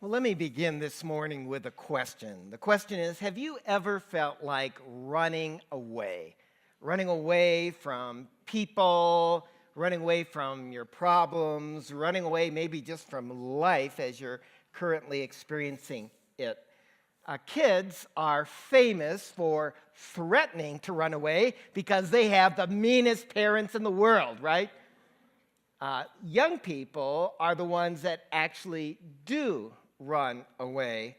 Well, let me begin this morning with a question. The question is, have you ever felt like running away? Running away from people, running away from your problems, running away maybe just from life as you're currently experiencing it. Kids are famous for threatening to run away because they have the meanest parents in the world, right? Young people are the ones that actually do run away.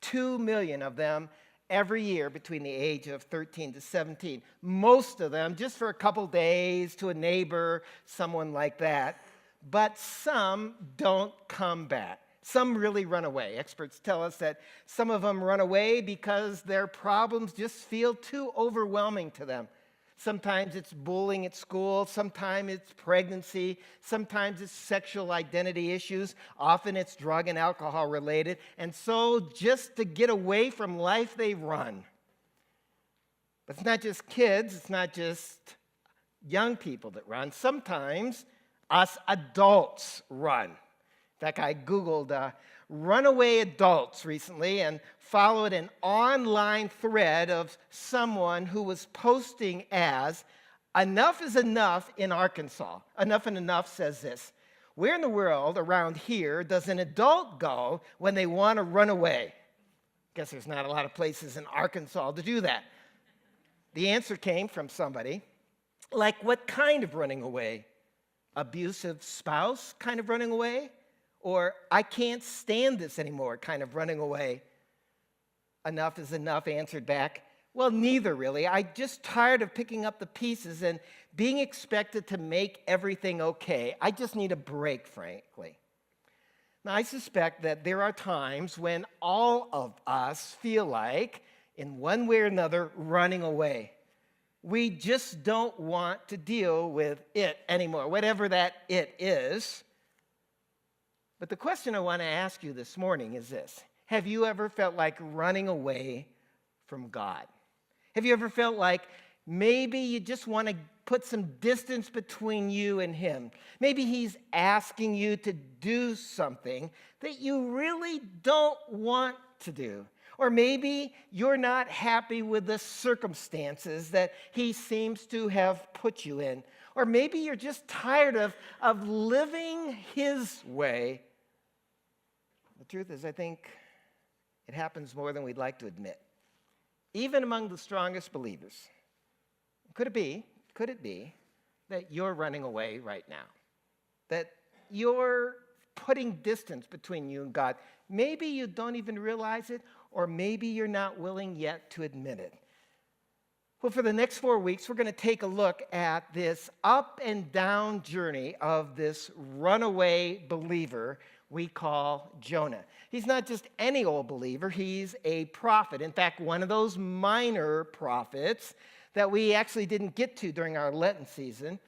2 million of them every year between the age of 13 to 17. Most of them just for a couple days to a neighbor, someone like that. But some don't come back. Some really run away. Experts tell us that some of them run away because their problems just feel too overwhelming to them. Sometimes it's bullying at school, sometimes it's pregnancy, sometimes it's sexual identity issues, often it's drug and alcohol related, and so just to get away from life, they run. But it's not just kids, it's not just young people that run. Sometimes us adults run. In fact, I Googled runaway adults recently and followed an online thread of someone who was posting as, "Enough is enough in Arkansas." Enough and Enough says this: "Where in the world around here does an adult go when they want to run away?" Guess there's not a lot of places in Arkansas to do that. The answer came from somebody like, what kind of running away? Abusive spouse kind of running away? Or I can't stand this anymore kind of running away? Enough is Enough answered back, well, neither really. I'm just tired of picking up the pieces and being expected to make everything okay. I just need a break, frankly. Now, I suspect that there are times when all of us feel like, in one way or another, running away. We just don't want to deal with it anymore, whatever that it is. But the question I want to ask you this morning is this: have you ever felt like running away from God? Have you ever felt like maybe you just want to put some distance between you and Him? Maybe He's asking you to do something that you really don't want to do. Or maybe you're not happy with the circumstances that He seems to have put you in. Or maybe you're just tired of living His way. The truth is, I think it happens more than we'd like to admit, even among the strongest believers. Could it be that you're running away right now? That you're putting distance between you and God? Maybe you don't even realize it, or maybe you're not willing yet to admit it. Well, for the next 4 weeks, we're going to take a look at this up and down journey of this runaway believer we call Jonah. He's not just any old believer, he's a prophet. In fact, one of those minor prophets that we actually didn't get to during our Lenten season.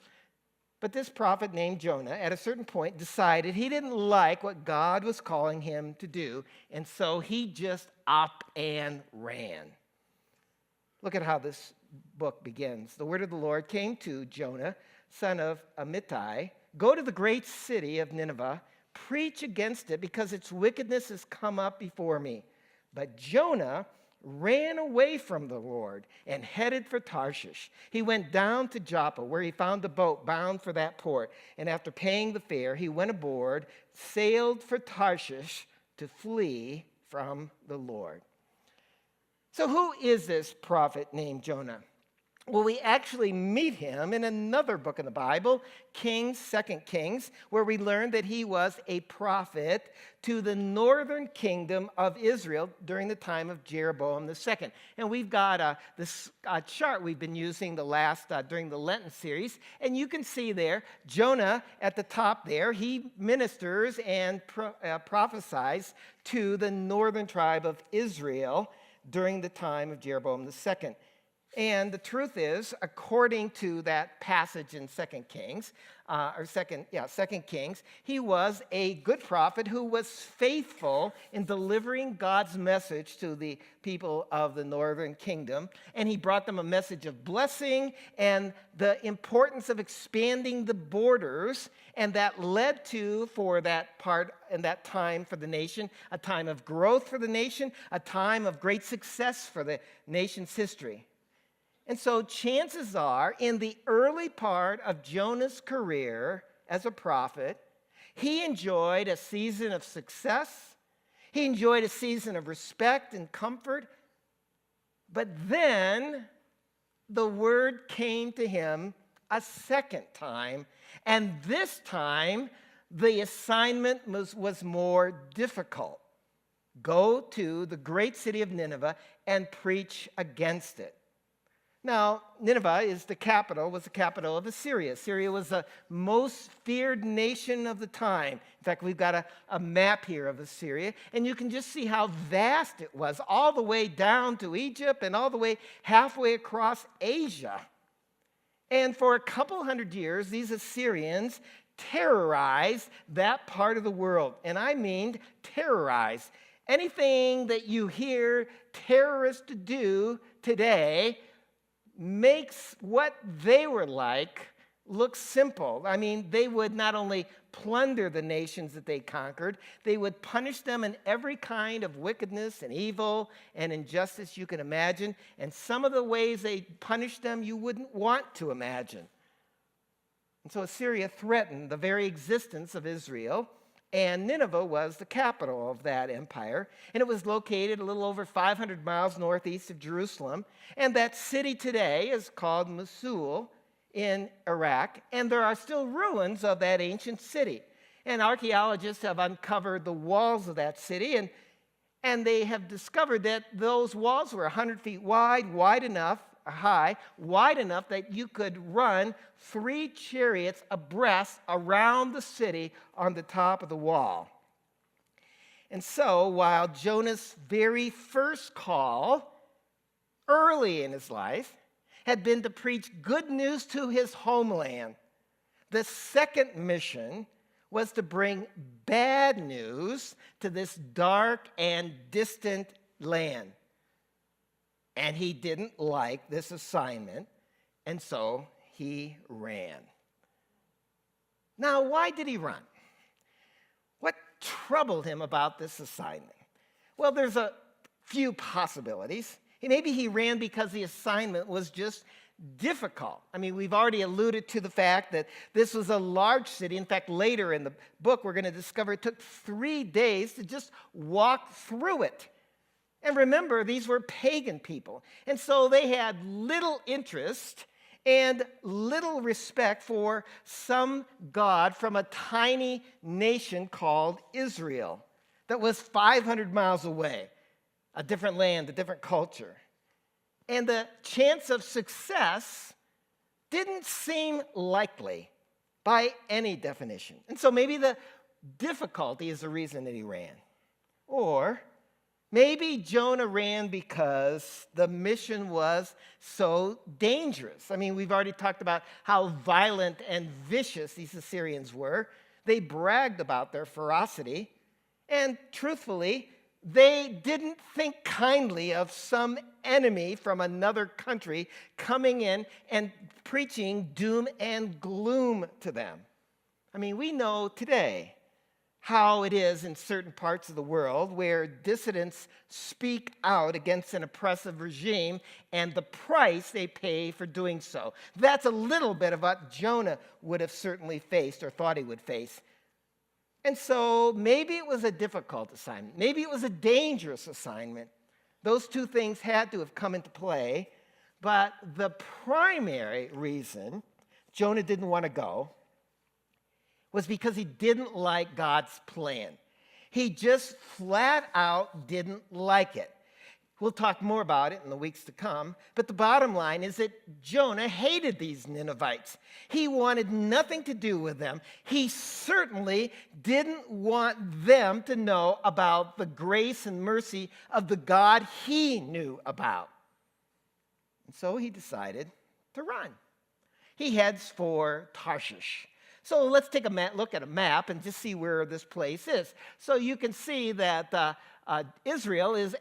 But this prophet named Jonah, at a certain point, decided he didn't like what God was calling him to do, and so he just up and ran. Look at how this book begins. The word of the Lord came to Jonah, son of Amittai. "Go to the great city of Nineveh, preach against it, because its wickedness has come up before me." But Jonah ran away from the Lord and headed for Tarshish. He went down to Joppa, where he found a boat bound for that port. And after paying the fare, he went aboard, sailed for Tarshish to flee from the Lord. So who is this prophet named Jonah? Well, we actually meet him in another book in the Bible, Kings, 2 Kings, where we learn that he was a prophet to the northern kingdom of Israel during the time of Jeroboam II. And we've got this chart we've been using during the Lenten series, and you can see there, Jonah at the top there, he ministers and prophesies to the northern tribe of Israel during the time of Jeroboam II. And the truth is, according to that passage in Second Kings, he was a good prophet who was faithful in delivering God's message to the people of the northern kingdom. And he brought them a message of blessing and the importance of expanding the borders. And that led to, for that part and that time for the nation, a time of growth for the nation, a time of great success for the nation's history. And so chances are, in the early part of Jonah's career as a prophet, he enjoyed a season of success. He enjoyed a season of respect and comfort. But then the word came to him a second time. And this time, the assignment was more difficult. Go to the great city of Nineveh and preach against it. Now, Nineveh was the capital of Assyria. Assyria was the most feared nation of the time. In fact, we've got a map here of Assyria, and you can just see how vast it was, all the way down to Egypt and all the way halfway across Asia. And for a couple hundred years, these Assyrians terrorized that part of the world. And I mean terrorized. Anything that you hear terrorists do today makes what they were like look simple. I mean, they would not only plunder the nations that they conquered, they would punish them in every kind of wickedness and evil and injustice you can imagine. And some of the ways they punished them you wouldn't want to imagine. And so Assyria threatened the very existence of Israel. And Nineveh was the capital of that empire. And it was located a little over 500 miles northeast of Jerusalem. And that city today is called Mosul in Iraq. And there are still ruins of that ancient city. And archaeologists have uncovered the walls of that city. And they have discovered that those walls were 100 feet wide, wide enough that you could run 3 chariots abreast around the city on the top of the wall. And so, while Jonah's very first call, early in his life, had been to preach good news to his homeland, the second mission was to bring bad news to this dark and distant land. And he didn't like this assignment, and so he ran. Now, why did he run? What troubled him about this assignment? Well, there's a few possibilities. Maybe he ran because the assignment was just difficult. I mean, we've already alluded to the fact that this was a large city. In fact, later in the book, we're going to discover it took 3 days to just walk through it. And remember, these were pagan people. And so they had little interest and little respect for some god from a tiny nation called Israel that was 500 miles away, a different land, a different culture. And the chance of success didn't seem likely by any definition. And so maybe the difficulty is the reason that he ran. Or maybe Jonah ran because the mission was so dangerous. I mean, we've already talked about how violent and vicious these Assyrians were. They bragged about their ferocity. And truthfully, they didn't think kindly of some enemy from another country coming in and preaching doom and gloom to them. I mean, we know today how it is in certain parts of the world where dissidents speak out against an oppressive regime and the price they pay for doing so. That's a little bit of what Jonah would have certainly faced or thought he would face. And so maybe it was a difficult assignment. Maybe it was a dangerous assignment. Those two things had to have come into play. But the primary reason Jonah didn't want to go was because he didn't like God's plan. He just flat out didn't like it. We'll talk more about it in the weeks to come, but the bottom line is that Jonah hated these Ninevites. He wanted nothing to do with them. He certainly didn't want them to know about the grace and mercy of the God he knew about. And so he decided to run. He heads for Tarshish. So let's take a look at a map and just see where this place is. So you can see that Israel is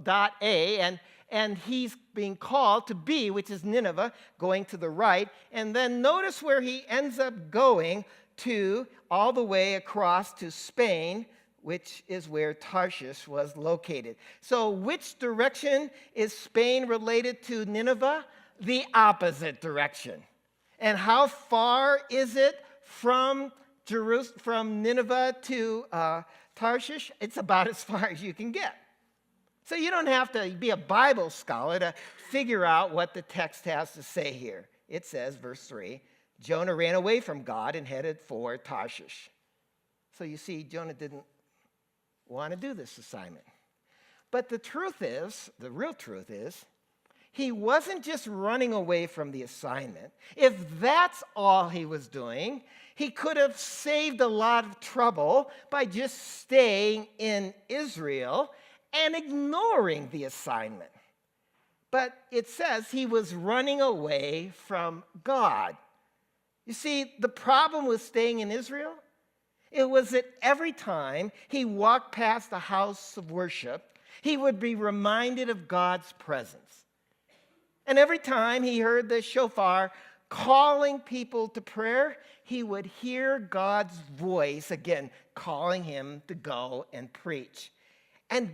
dot A, and he's being called to B, which is Nineveh, going to the right. And then notice where he ends up going to, all the way across to Spain, which is where Tarshish was located. So which direction is Spain related to Nineveh? The opposite direction. And how far is it from Nineveh to Tarshish? It's about as far as you can get. So you don't have to be a Bible scholar to figure out what the text has to say here. It says, verse 3, Jonah ran away from God and headed for Tarshish. So you see, Jonah didn't want to do this assignment. But the real truth is, he wasn't just running away from the assignment. If that's all he was doing, he could have saved a lot of trouble by just staying in Israel and ignoring the assignment. But it says he was running away from God. You see, the problem with staying in Israel, it was that every time he walked past a house of worship, he would be reminded of God's presence. And every time he heard the shofar calling people to prayer, he would hear God's voice again calling him to go and preach. And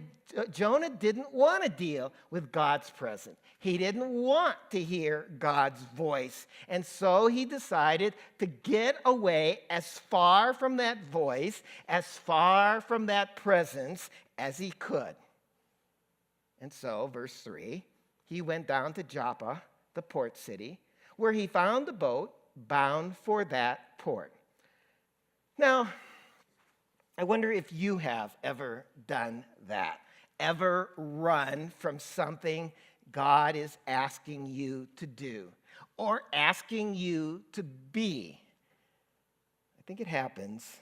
Jonah didn't want to deal with God's presence. He didn't want to hear God's voice. And so he decided to get away as far from that voice, as far from that presence as he could. And so, verse 3, he went down to Joppa, the port city, where he found a boat bound for that port. Now, I wonder if you have ever done that, ever run from something God is asking you to do or asking you to be. I think it happens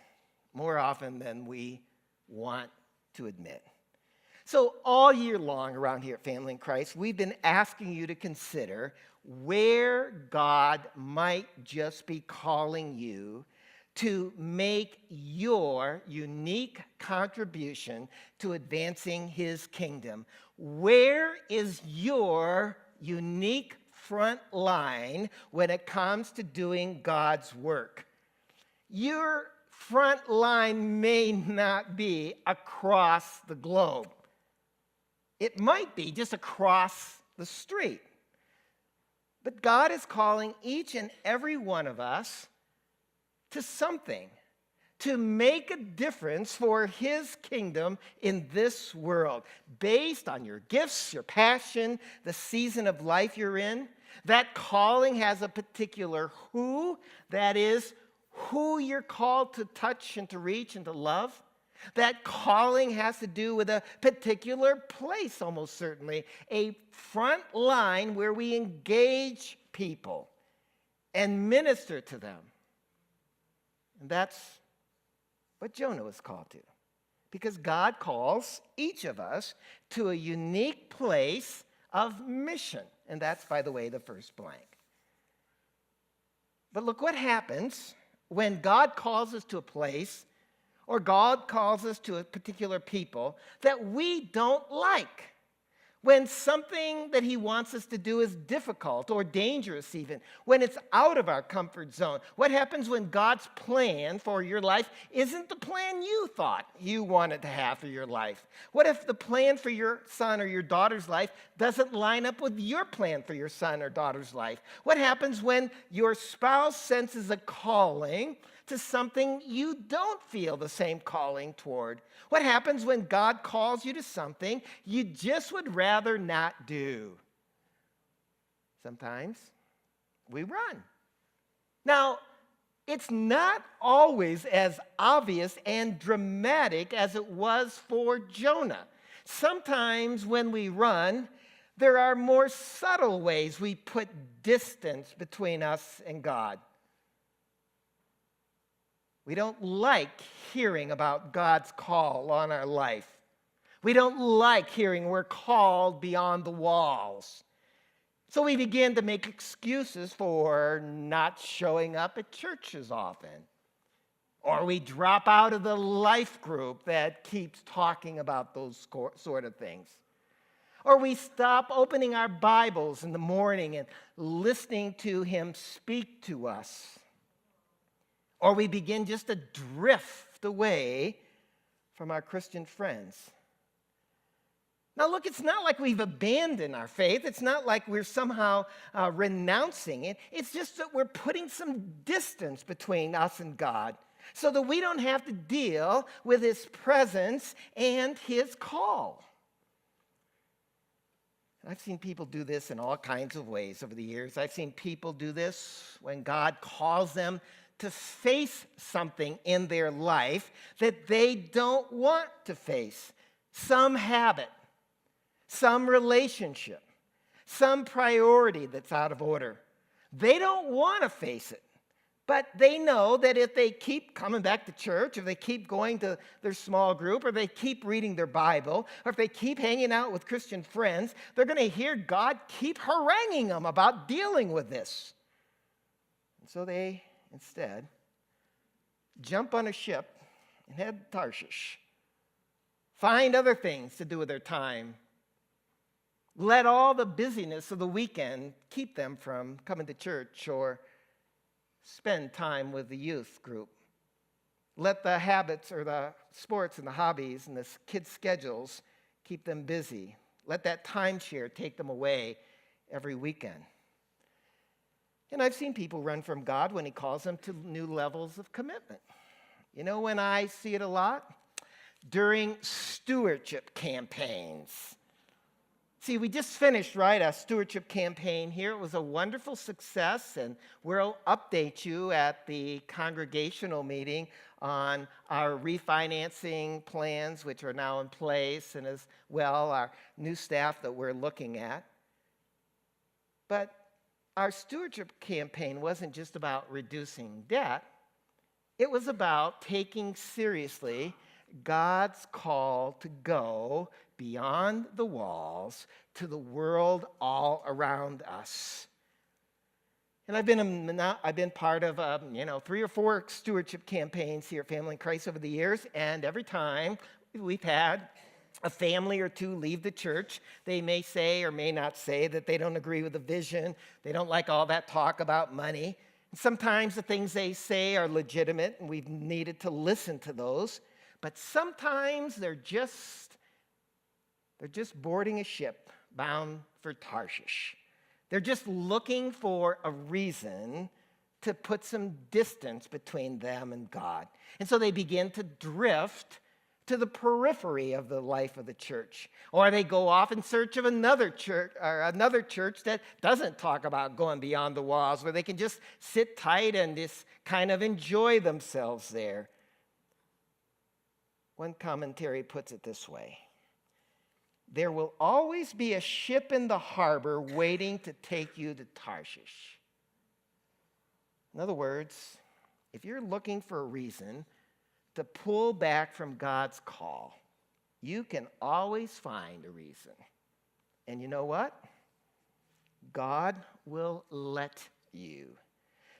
more often than we want to admit. So all year long around here at Family in Christ, we've been asking you to consider where God might just be calling you to make your unique contribution to advancing his kingdom. Where is your unique front line when it comes to doing God's work? Your front line may not be across the globe. It might be just across the street. But God is calling each and every one of us to something, to make a difference for his kingdom in this world, based on your gifts, your passion, the season of life you're in. That calling has a particular who, that is, who you're called to touch and to reach and to love. That calling has to do with a particular place, almost certainly, a front line where we engage people and minister to them. And that's what Jonah was called to. Because God calls each of us to a unique place of mission. And that's, by the way, the first blank. But look what happens when God calls us to a place, or God calls us to a particular people that we don't like. When something that he wants us to do is difficult or dangerous even, when it's out of our comfort zone. What happens when God's plan for your life isn't the plan you thought you wanted to have for your life? What if the plan for your son or your daughter's life doesn't line up with your plan for your son or daughter's life? What happens when your spouse senses a calling to something you don't feel the same calling toward? What happens when God calls you to something you just would rather not do? Sometimes we run. Now, it's not always as obvious and dramatic as it was for Jonah. Sometimes when we run, there are more subtle ways we put distance between us and God. We don't like hearing about God's call on our life. We don't like hearing we're called beyond the walls. So we begin to make excuses for not showing up at church as often. Or we drop out of the life group that keeps talking about those sort of things. Or we stop opening our Bibles in the morning and listening to him speak to us. Or we begin just to drift away from our Christian friends. Now look, it's not like we've abandoned our faith. It's not like we're somehow renouncing it. It's just that we're putting some distance between us and God so that we don't have to deal with his presence and his call. And I've seen people do this in all kinds of ways over the years. I've seen people do this when God calls them to face something in their life that they don't want to face. Some habit, some relationship, some priority that's out of order. They don't want to face it, but they know that if they keep coming back to church, if they keep going to their small group, or they keep reading their Bible, or if they keep hanging out with Christian friends, they're going to hear God keep haranguing them about dealing with this. And so they instead jump on a ship and head to Tarshish. Find other things to do with their time. Let all the busyness of the weekend keep them from coming to church or spend time with the youth group. Let the habits or the sports and the hobbies and the kids' schedules keep them busy. Let that timeshare take them away every weekend. And I've seen people run from God when he calls them to new levels of commitment. You know when I see it a lot? During stewardship campaigns. See, we just finished, a stewardship campaign here. It was a wonderful success, and we'll update you at the congregational meeting on our refinancing plans, which are now in place, and as well, our new staff that we're looking at. But our stewardship campaign wasn't just about reducing debt. It was about taking seriously God's call to go beyond the walls to the world all around us. And I've been part of 3 or 4 stewardship campaigns here at Family in Christ over the years, and every time we've had a family or two leave the church, they may say or may not say that they don't agree with the vision. They don't like all that talk about money. And sometimes the things they say are legitimate, and we've needed to listen to those. But sometimes they're just boarding a ship bound for Tarshish. They're just looking for a reason to put some distance between them and God. And so they begin to drift to the periphery of the life of the church. Or they go off in search of another church that doesn't talk about going beyond the walls, where they can just sit tight and just kind of enjoy themselves there. One commentary puts it this way: there will always be a ship in the harbor waiting to take you to Tarshish. In other words, if you're looking for a reason to pull back from God's call, you can always find a reason. And you know what? God will let you.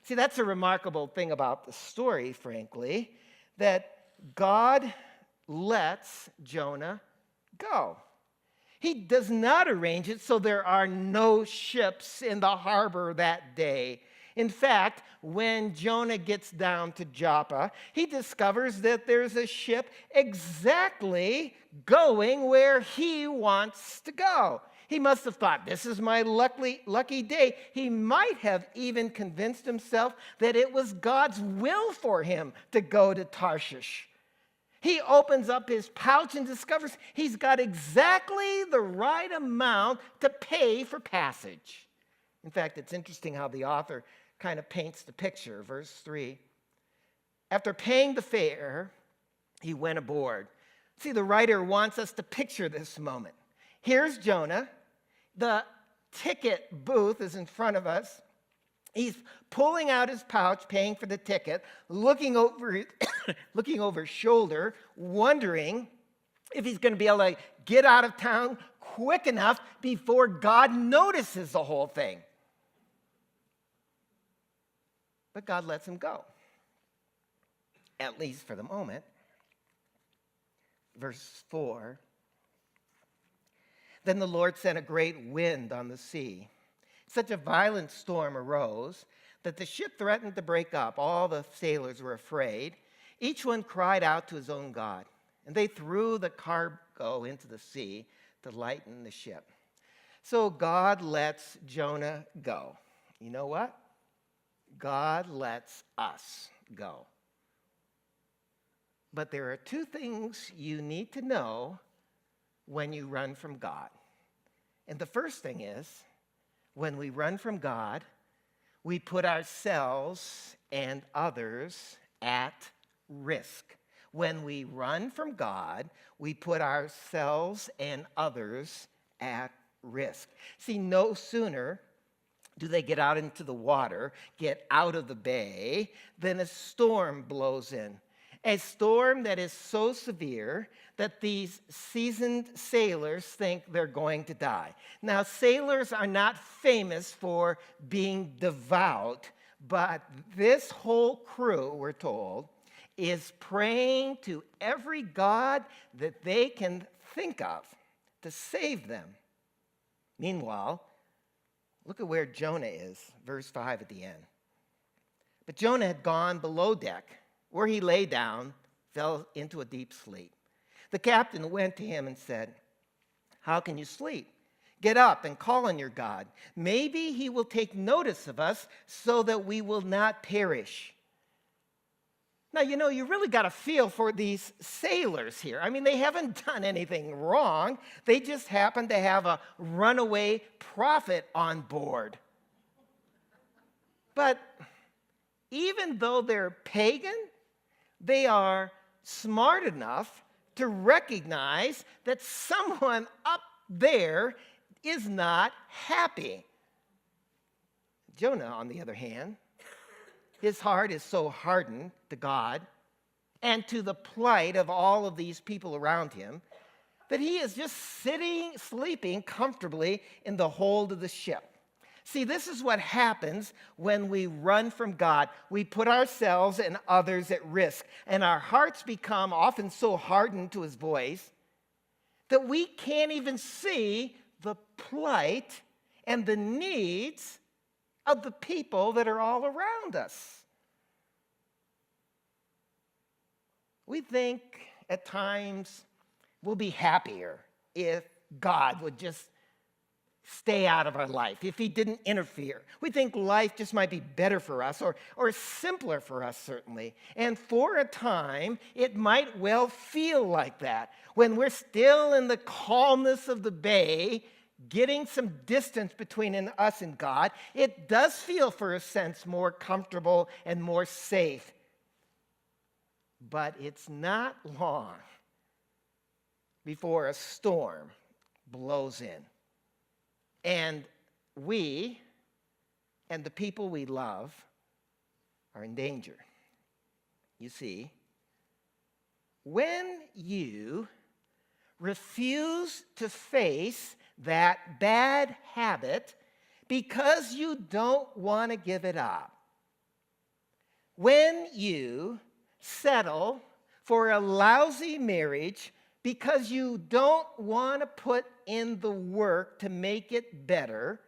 See, that's a remarkable thing about the story, frankly, that God lets Jonah go. He does not arrange it so there are no ships in the harbor that day. In fact, when Jonah gets down to Joppa, he discovers that there's a ship exactly going where he wants to go. He must have thought, this is my lucky day. He might have even convinced himself that it was God's will for him to go to Tarshish. He opens up his pouch and discovers he's got exactly the right amount to pay for passage. In fact, it's interesting how the author kind of paints the picture. Verse 3, after paying the fare, he went aboard. See, the writer wants us to picture this moment. Here's Jonah. The ticket booth is in front of us. He's pulling out his pouch, paying for the ticket, looking over his shoulder, wondering if he's going to be able to get out of town quick enough before God notices the whole thing. But God lets him go, at least for the moment. Verse 4, then the Lord sent a great wind on the sea. Such a violent storm arose that the ship threatened to break up. All the sailors were afraid. Each one cried out to his own God, and they threw the cargo into the sea to lighten the ship. So God lets Jonah go. You know what? God lets us go. But there are two things you need to know when you run from God. And the first thing is, when we run from God, we put ourselves and others at risk. When we run from God, we put ourselves and others at risk. See, no sooner do they get out into the water, get out of the bay, than a storm blows in. A storm that is so severe that these seasoned sailors think they're going to die. Now, sailors are not famous for being devout, but this whole crew, we're told, is praying to every god that they can think of to save them. Meanwhile, look at where Jonah is, verse 5 at the end. But Jonah had gone below deck, where he lay down, fell into a deep sleep. The captain went to him and said, "How can you sleep? Get up and call on your God. Maybe he will take notice of us so that we will not perish." Now, you really got to feel for these sailors here. I mean, they haven't done anything wrong. They just happen to have a runaway prophet on board. But even though they're pagan, they are smart enough to recognize that someone up there is not happy. Jonah, on the other hand, his heart is so hardened to God and to the plight of all of these people around him that he is just sleeping comfortably in the hold of the ship. See, this is what happens when we run from God. We put ourselves and others at risk, and our hearts become often so hardened to his voice that we can't even see the plight and the needs of the people that are all around us. We think at times we'll be happier if God would just stay out of our life, if he didn't interfere. We think life just might be better for us or simpler for us, certainly. And for a time, it might well feel like that. When we're still in the calmness of the bay, getting some distance between us and God, it does feel for a sense more comfortable and more safe. But it's not long before a storm blows in. And we and the people we love are in danger. You see, when you refuse to face that bad habit because you don't want to give it up, when you settle for a lousy marriage because you don't want to put in the work to make it better,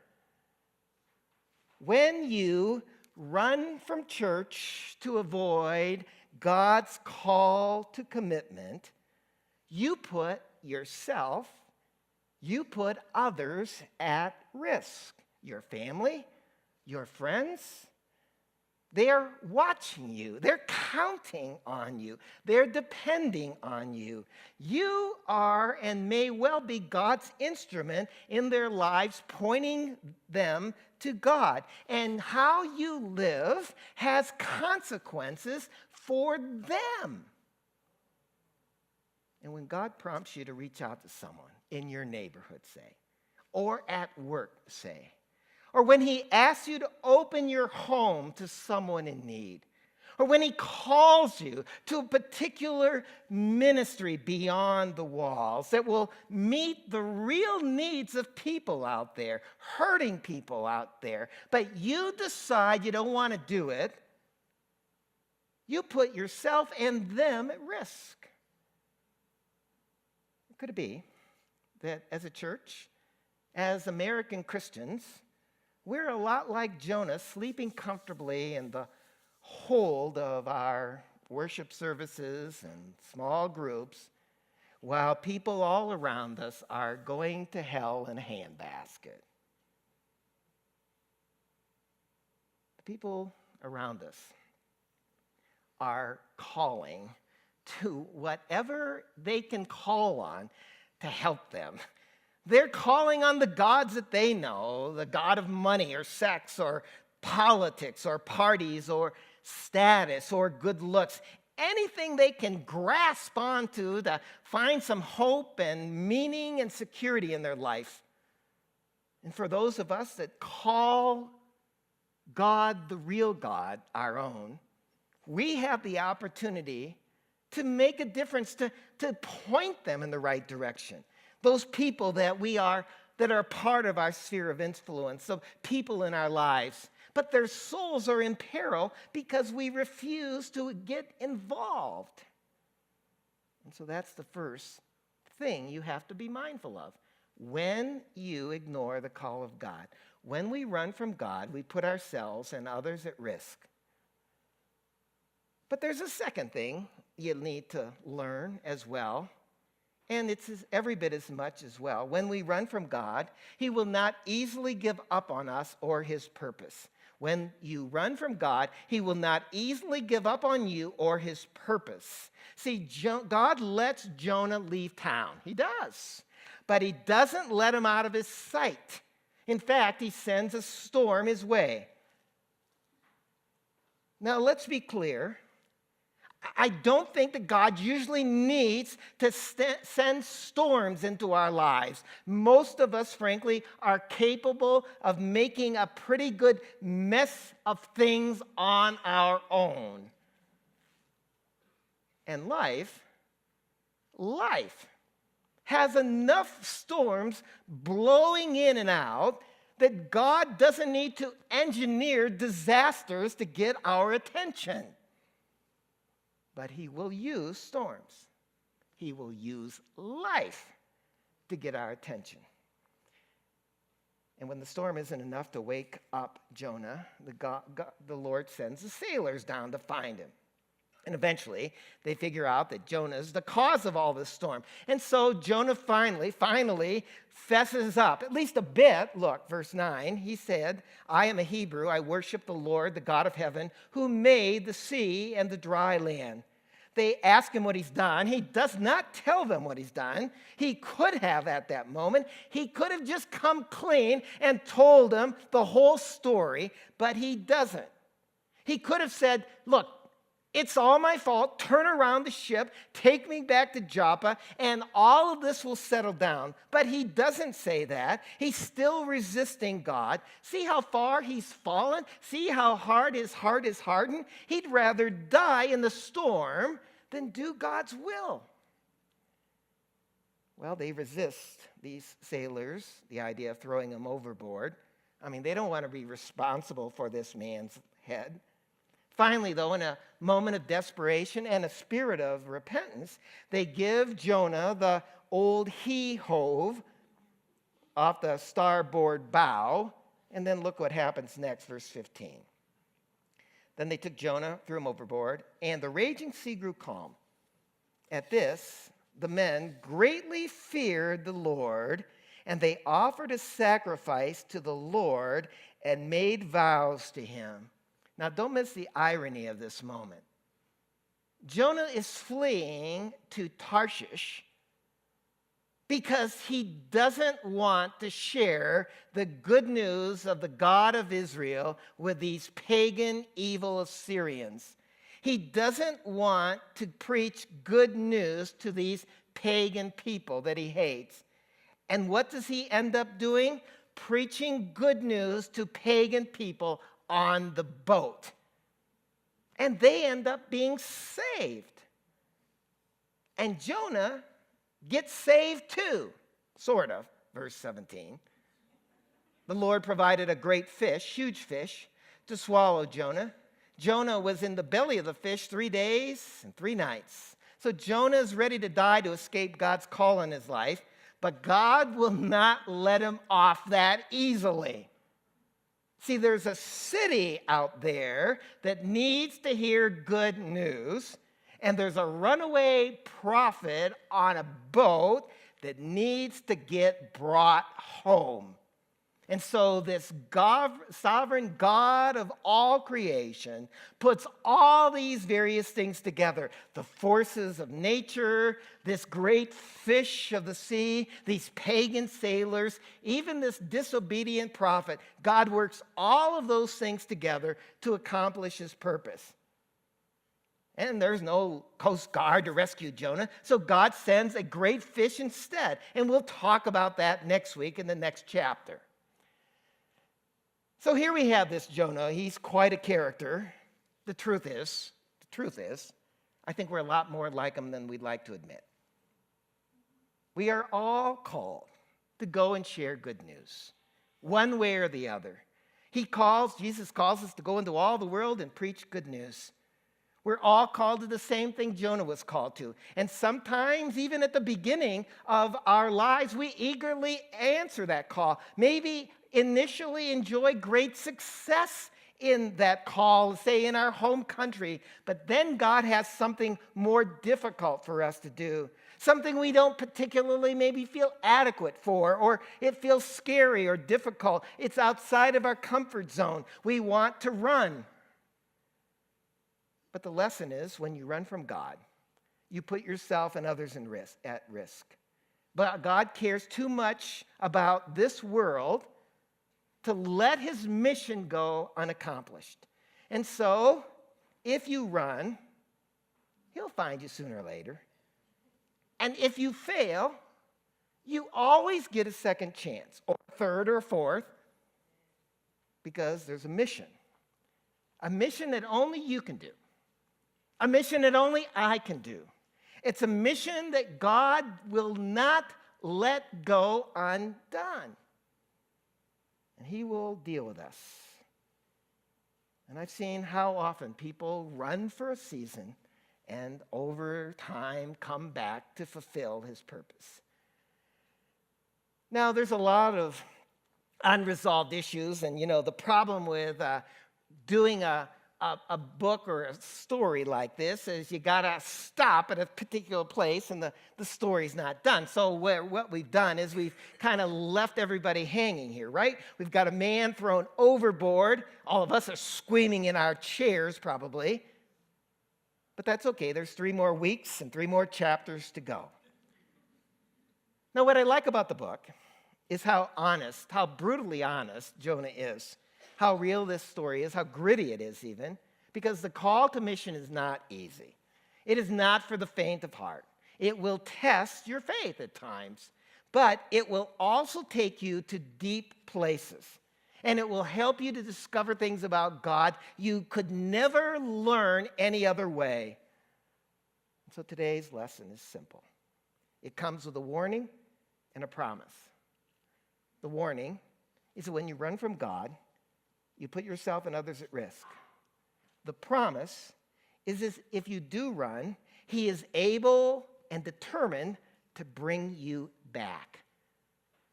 when you run from church to avoid God's call to commitment, you put yourself, you put others at risk. Your family, your friends, they're watching you. They're counting on you. They're depending on you. You are and may well be God's instrument in their lives, pointing them to God. And how you live has consequences for them. And when God prompts you to reach out to someone in your neighborhood, say, or at work, say, or when he asks you to open your home to someone in need, or when he calls you to a particular ministry beyond the walls that will meet the real needs of people out there, hurting people out there, but you decide you don't want to do it, you put yourself and them at risk. Could it be that as a church, as American Christians, we're a lot like Jonah, sleeping comfortably in the hold of our worship services and small groups, while people all around us are going to hell in a handbasket? The people around us are calling to whatever they can call on to help them. They're calling on the gods that they know, the god of money or sex or politics or parties or status or good looks, anything they can grasp onto to find some hope and meaning and security in their life. And for those of us that call God, the real God, our own, we have the opportunity to make a difference, to point them in the right direction. Those people that are part of our sphere of influence, the people in our lives, but their souls are in peril because we refuse to get involved. And so that's the first thing you have to be mindful of. When you ignore the call of God, when we run from God, we put ourselves and others at risk. But there's a second thing you need to learn as well, and it's every bit as much as well. When we run from God, he will not easily give up on us or his purpose. When you run from God, he will not easily give up on you or his purpose. See, God lets Jonah leave town. He does. But he doesn't let him out of his sight. In fact, he sends a storm his way. Now, let's be clear. I don't think that God usually needs to send storms into our lives. Most of us, frankly, are capable of making a pretty good mess of things on our own. And life has enough storms blowing in and out that God doesn't need to engineer disasters to get our attention. But he will use storms. He will use life to get our attention. And when the storm isn't enough to wake up Jonah, the Lord sends the sailors down to find him. And eventually, they figure out that Jonah is the cause of all this storm. And so Jonah finally fesses up, at least a bit. Look, verse 9, he said, I am a Hebrew. I worship the Lord, the God of heaven, who made the sea and the dry land. They ask him what he's done. He does not tell them what he's done. He could have at that moment. He could have just come clean and told them the whole story, but he doesn't. He could have said, look, it's all my fault. Turn around the ship, take me back to Joppa, and all of this will settle down. But he doesn't say that. He's still resisting God. See how far he's fallen? See how hard his heart is hardened? He'd rather die in the storm than do God's will. Well, they resist, these sailors, the idea of throwing him overboard. I mean, they don't want to be responsible for this man's head. Finally, though, in a moment of desperation and a spirit of repentance, they give Jonah the old he-hove off the starboard bow. And then look what happens next, verse 15. Then they took Jonah, threw him overboard, and the raging sea grew calm. At this, the men greatly feared the Lord, and they offered a sacrifice to the Lord and made vows to him. Now, don't miss the irony of this moment. Jonah is fleeing to Tarshish because he doesn't want to share the good news of the God of Israel with these pagan, evil Assyrians. He doesn't want to preach good news to these pagan people that he hates. And what does he end up doing? Preaching good news to pagan people on the boat. and they end up being saved. And Jonah gets saved too, sort of, verse 17. The Lord provided a great fish, huge fish, to swallow Jonah. Jonah was in the belly of the fish 3 days and 3 nights. So Jonah is ready to die to escape God's call in his life, but God will not let him off that easily. See, there's a city out there that needs to hear good news, and there's a runaway prophet on a boat that needs to get brought home. And so this sovereign God of all creation puts all these various things together. The forces of nature, this great fish of the sea, these pagan sailors, even this disobedient prophet. God works all of those things together to accomplish his purpose. And there's no Coast Guard to rescue Jonah, so God sends a great fish instead. And we'll talk about that next week in the next chapter. So here we have this Jonah. He's quite a character. The truth is, I think we're a lot more like him than we'd like to admit. We are all called to go and share good news, one way or the other. Jesus calls us to go into all the world and preach good news. We're all called to the same thing Jonah was called to. And sometimes, even at the beginning of our lives, we eagerly answer that call. Maybe initially enjoy great success in that call, say in our home country, but then God has something more difficult for us to do, something we don't particularly maybe feel adequate for, or it feels scary or difficult. It's outside of our comfort zone. We want to run. But the lesson is, when you run from God, you put yourself and others at risk. But God cares too much about this world to let his mission go unaccomplished. And so, if you run, he'll find you sooner or later. And if you fail, you always get a second chance, or a third or a fourth, because there's a mission that only you can do, a mission that only I can do. It's a mission that God will not let go undone. And he will deal with us. And I've seen how often people run for a season and over time come back to fulfill his purpose. Now, there's a lot of unresolved issues, and the problem with doing a book or a story like this is you got to stop at a particular place and the story's not done. So what we've done is we've kind of left everybody hanging here, right? We've got a man thrown overboard. All of us are screaming in our chairs probably. But that's okay. There's 3 more weeks and 3 more chapters to go. Now, what I like about the book is how honest, how brutally honest Jonah is. How real this story is, how gritty it is even, because the call to mission is not easy. It is not for the faint of heart. It will test your faith at times, but it will also take you to deep places, and it will help you to discover things about God you could never learn any other way. So today's lesson is simple. It comes with a warning and a promise. The warning is that when you run from God, you put yourself and others at risk. The promise is if you do run, he is able and determined to bring you back,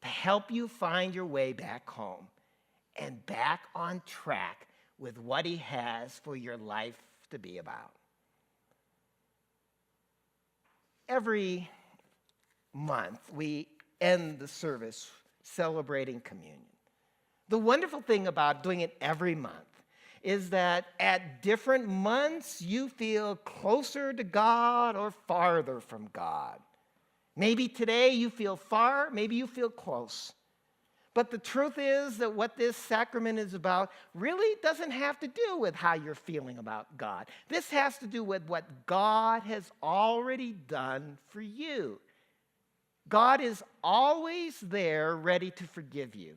to help you find your way back home and back on track with what he has for your life to be about. Every month, we end the service celebrating communion. The wonderful thing about doing it every month is that at different months, you feel closer to God or farther from God. Maybe today you feel far, maybe you feel close. But the truth is that what this sacrament is about really doesn't have to do with how you're feeling about God. This has to do with what God has already done for you. God is always there ready to forgive you.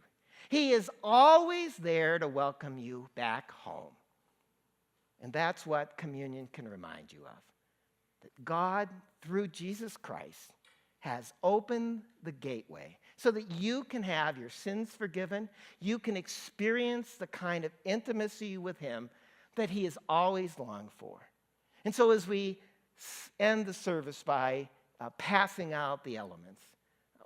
He is always there to welcome you back home. And that's what communion can remind you of. That God, through Jesus Christ, has opened the gateway so that you can have your sins forgiven. You can experience the kind of intimacy with him that he has always longed for. And so as we end the service by passing out the elements,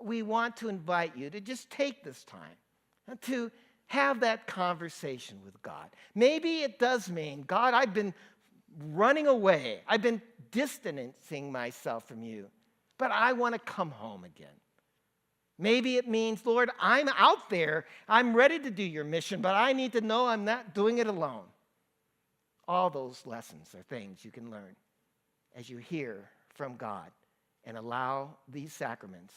we want to invite you to just take this time to have that conversation with God. Maybe it does mean, God, I've been running away. I've been distancing myself from you, but I want to come home again. Maybe it means, Lord, I'm out there. I'm ready to do your mission, but I need to know I'm not doing it alone. All those lessons are things you can learn as you hear from God and allow these sacraments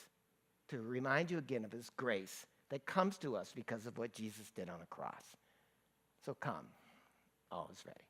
to remind you again of his grace that comes to us because of what Jesus did on the cross. So come, all is ready.